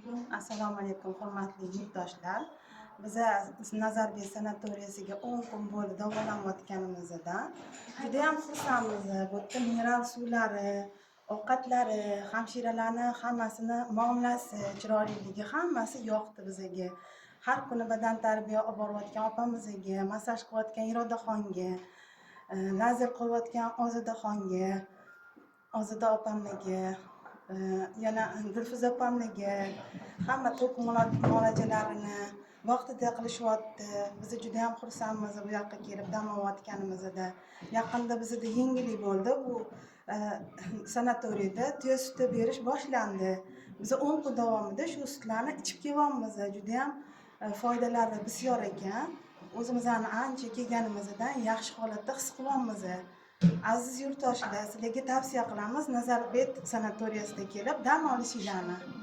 Assalomu alaykum, hurmatli yurtdoshlar. Biza Nazarbek sanatoriyasiga 10 kun bo'ldi davolanayotganimizdan. Juda ham xursandmiz. Bu yerda mineral suvlari, ovqatlari, hamshiralarni hammasini muomalasi, chiroyliligi hammasi yoqdi bizaga. Har kuni badan tarbiya olib borayotgan opamizga, massaj qilayotgan Irodaxonga, lazer qo'yayotgan Ozidaxonga, Ozida opamga, yana Dilfuza opamga hamma to'q muolajalarini vaqtida qilishyapti. Biz juda ham xursandmiz bu yoqqa kelib dam olayotganimizda. Yaqinda bizda yengillik bo'ldi. Bu sanatoriyada tuya suti berish boshlandi. Biz 10 kun davomida shu sutlarni ichib kelyapmiz. Juda ham foydalari bisyor ekan. O'zimizni ancha kelganimizdan yaxshi holatda his qilyapmiz. Aziz yurtdoshlar, sizlarga tavsiya qilamiz Nazarbek sanatoriyasiga kelib dam olishinglarni.